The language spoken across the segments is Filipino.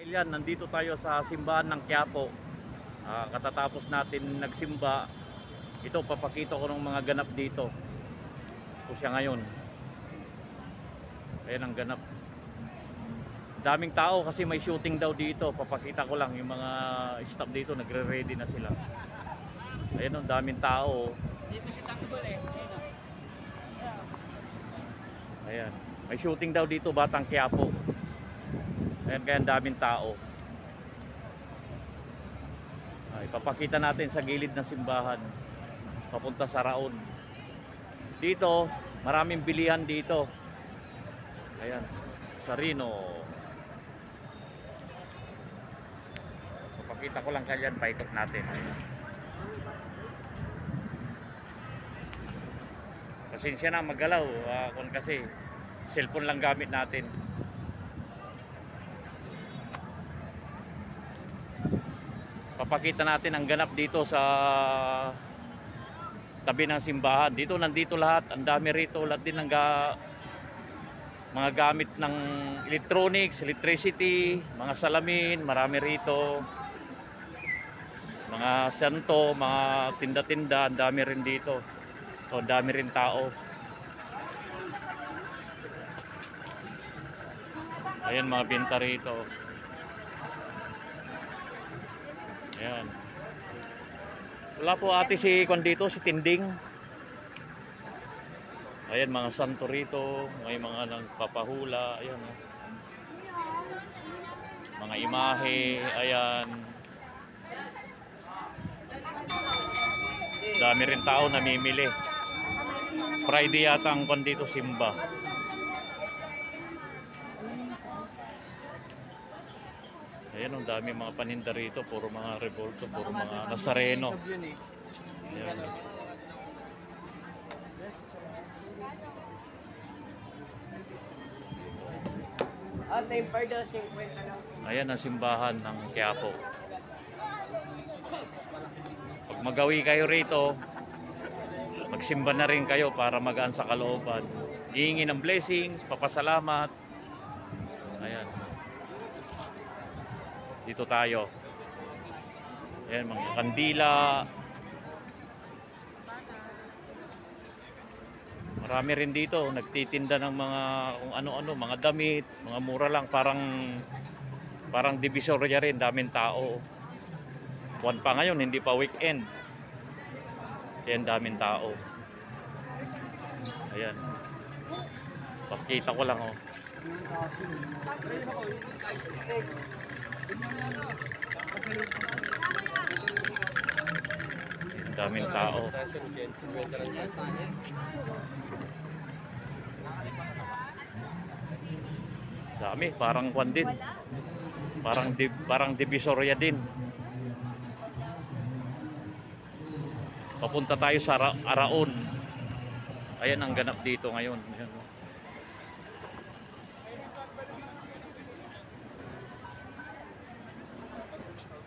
Yan, nandito tayo sa simbahan ng Quiapo. Katatapos natin nagsimba. Ito, papakita ko ng mga ganap dito. Ito siya ngayon. Ayan ang ganap. Daming tao kasi may shooting daw dito. Papakita ko lang yung mga staff dito, nagre-ready na sila. Ayan, ang daming tao. Dito si Tanggol eh. Ayan. May shooting daw dito, Batang Quiapo. Ayan, kaya ang daming tao. Ipapakita natin sa gilid ng simbahan. Papunta sa Raon. Dito, maraming bilihan dito. Ayan, Sarino. Papakita ko lang kaya yan, paikot natin. Ayan. Pasensya na maggalaw kung kasi cellphone lang gamit natin. Papakita natin ang ganap dito sa tabi ng simbahan. Dito, nandito lahat. Ang dami rito. Lahat din ng mga gamit ng electronics, electricity, mga salamin. Marami rito. Mga santo, mga tinda-tinda. Ang dami rin dito. So, ang dami rin tao. Ayan, mga binta rito. Ayan. Wala po ate si Kwan dito, si Tinding. Ayan, mga santo rito. May mga nagpapahula. Ayan. Mga imahe. Ayan. Dami rin tao namimili. Friday yata ang Kwan dito, simba. Ayan, ang dami mga paninda rito, puro mga revolto, puro mga Nazareno. Ayan. Ayan ang simbahan ng Quiapo. Pag magawi kayo rito, magsimba na rin kayo para magaan sa kalooban. Hihingi ng blessings, papasalamat. Ayan. Dito tayo. Ayan, mga kandila. Marami rin dito nagtitinda ng mga kung ano-ano, mga damit, mga mura lang, parang Divisoria rin, daming tao. Buwan pa ngayon, hindi pa weekend. Ayan, daming tao. Ayan. Pakita ko lang, oh. Daming tao. Dami, parang kwan din. Parang Divisoria din. Papunta tayo sa Araon. Ayan ang ganap dito ngayon. Ayan.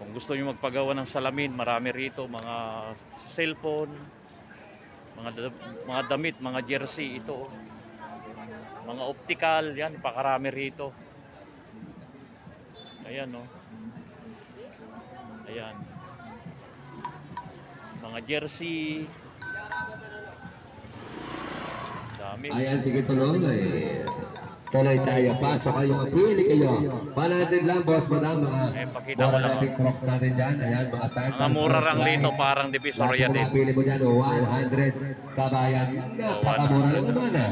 Kung gusto niyo magpagawa ng salamin, marami rito, mga cellphone, mga damit, mga jersey ito. Mga optical, yan, pakarami rito. Ayan, oh. Ayan. Mga jersey. Dami. Ayan, sige, tuloy. Tuloy tayo. Pasok kayo. Pili kayo. 100 lang, boss, madam. Mga mura nating crocs natin dyan. Ayan, mga sandals. Mga mura lang dito, parang Divisoria din. Pili mo dyan, 100 kabayan. Napakamura lang naman, ah.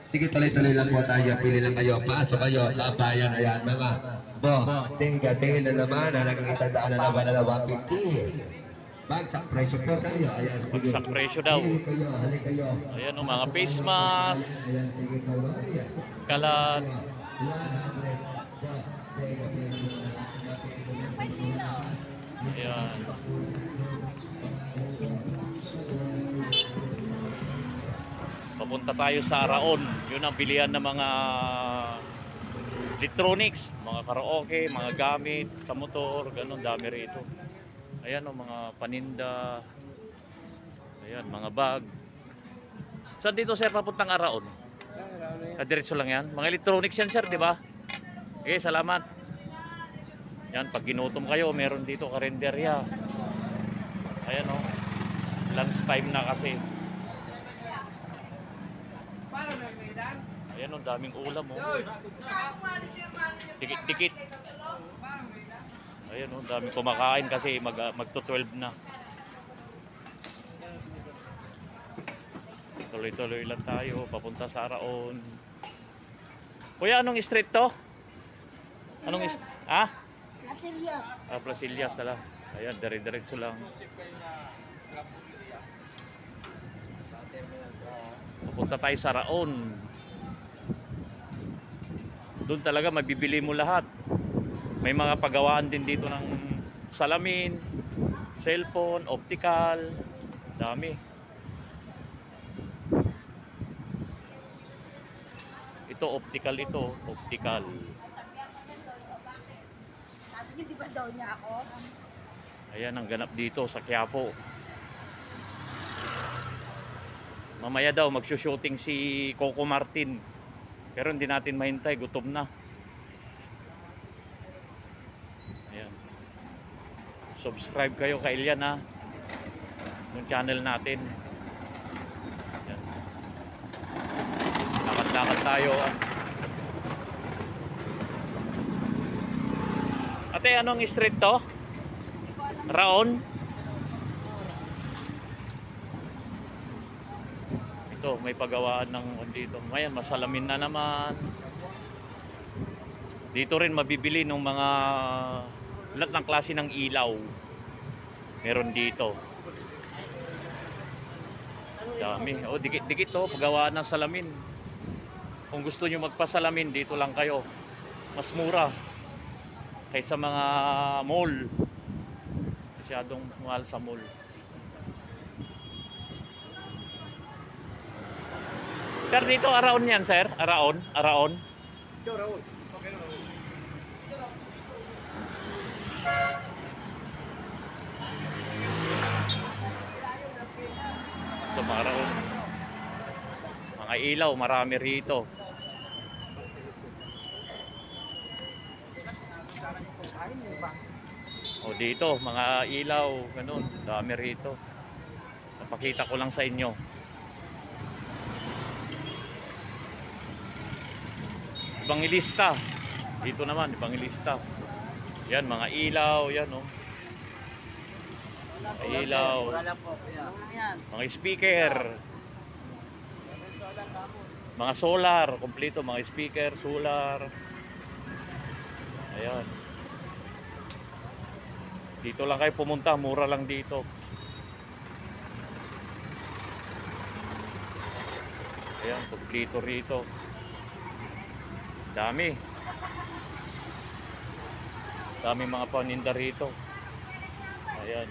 Sige, tuloy-tuloy lang po tayo. Pili lang kayo. Pasok kayo. Kabayan. Ayan, mga tingga sale na naman. Halagang 100 na naman na 150. Bagsak presyo po tayo. Ayan, sige. Bagsak presyo daw. Ayan, oh, mga face mask. Kalat. Ayan. Papunta tayo sa Araon. Yun ang bilihan ng mga electronics, mga karaoke, mga gamit sa motor, ganun, dami rito. Ayan, o, mga paninda. Ayan, mga bag. Saan dito, sir, papuntang Araon? Diretso lang yan. Mga electronics yan, sir, di ba? Okay, salamat. Yan, pag ginutom kayo, meron dito karinderya. Ayan o. Lunch time na kasi. Ayan o, daming ulam o. Dikit-dikit. Ayan o, daming kumakain kasi magto-12 na. Tuloy-tuloy lang tayo, papunta sa Araon. Kuya, anong street to? Anong ah? Platillas. Ah, Plasillas tala. Ayan, dire-diretso lang. Papunta tayo sa Araon. Doon talaga mabibili mo lahat. May mga pagawaan din dito ng salamin, cellphone, optical, dami. Ito optical ito, optical. Sabi niyo, di ba daw niya ako? Ayan ang ganap dito sa Quiapo. Mamaya daw magsushooting si Coco Martin. Pero hindi natin mahintay, gutom na. Ayan. Subscribe kayo kay Elian ha. Yung channel natin. Ayan. Lakad-lakad tayo. Ate, anong street to? Raon? Ito, may pagawaan ng dito. Ngayon, masalamin na naman. Dito rin mabibili ng mga lahat ng klase ng ilaw. Meron dito. Dami. O, dikit-dikit to, pagawaan ng salamin. Kung gusto nyo magpasalamin, dito lang kayo. Mas mura kaysa mga mall. Masyadong mahal sa mall. Sir, dito Araon yan, sir? Araon? Araon? Ito, mga Araon. Mga ilaw, marami rito. O dito, mga ilaw, ganun, dami rito. Napakita ko lang sa inyo. Ibangilista. Dito naman, Ibangilista. Yan, mga ilaw, yan oh. Mga ilaw. Mga speaker. Mga solar, kompleto, mga speaker, solar. Ayan. Dito lang kayo pumunta, mura lang dito. Ayan, kompleto rito. Dami. Dami mga paninda rito. Ayan.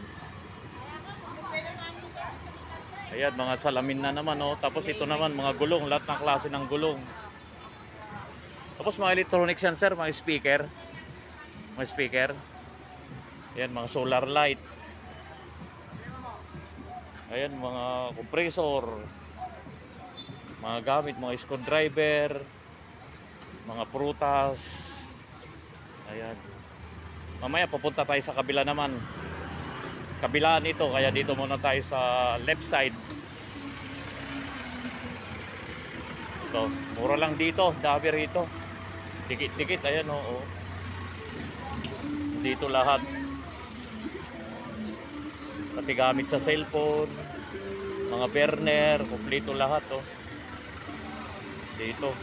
Ayan, mga salamin na naman oh. Tapos ito naman mga gulong, lahat ng klase ng gulong. Tapos mga electronics yan sir, mga speaker. Mga speaker. Ayan, mga solar light. Ayan, mga compressor. Mga gamit, mga screwdriver. Mga prutas. Ayan. Mamaya papunta tayo sa kabila naman. Kabilaan ito, kaya dito muna tayo sa left side. Ito, mura lang dito, dami rito. Dikit-dikit, ayan oh. Dito lahat. Pati gamit sa cellphone, mga burner, kompleto lahat oh. Dito.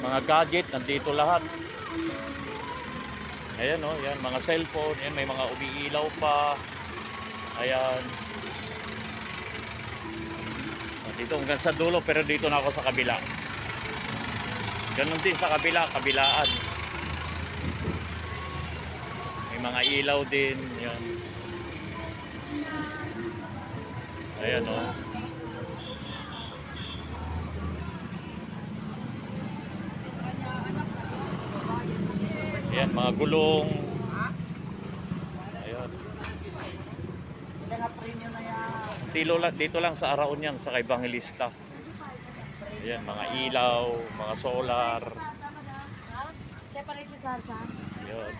Mga gadget, nandito lahat. Ayan oh, yan, mga cellphone, yan, may mga umiilaw pa. Ayan. Dito hanggang sa dulo, pero dito na ako sa kabila. Ganun din sa kabila, kabilaan. May mga ilaw din, yan. Ayan oh. Ayan, mga gulong. Ayan. Dito lang sa Araon yan, sa Ibangilista. Ayan, mga ilaw, mga solar. Separate sa salsa. Ayun.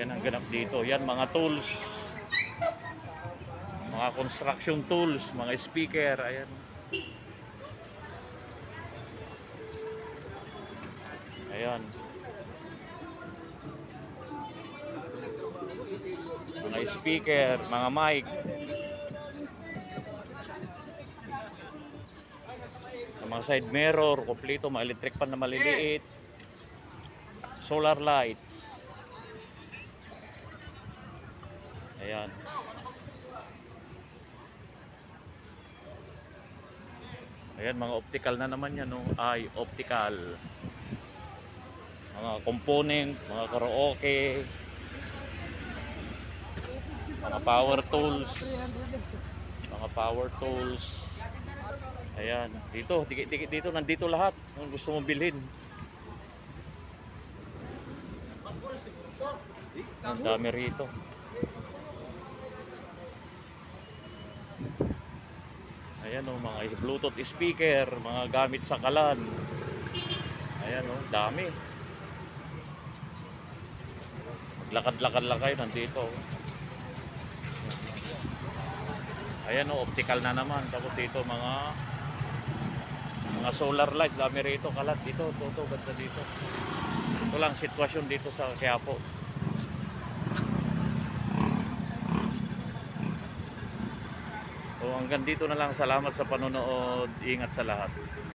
Yan ang ganap dito. Yan mga tools. Mga construction tools, mga speaker, ayan. Ayan. Mga speaker, mga mic. Mga side mirror, kompleto, mga electric pan na maliliit. Solar light. Ayan. Ayan, mga optical na naman yan, no? Ay, optical. Mga component, mga karaoke. Mga power tools. Mga power tools. Ayan, dito, dikit-dikit dito, nandito lahat. Kung gusto mong bilhin. Ang dami rito. Ayan o, mga Bluetooth speaker, mga gamit sa kalan. Ayan o, dami. Maglakad-lakad lang kayo, nandito. Ayan o, optical na naman. Tapos dito mga solar light, dami rito, kalat dito, toto, ganda dito. Ito lang sitwasyon dito sa Quiapo. So hanggang dito na lang, salamat sa panonood, ingat sa lahat.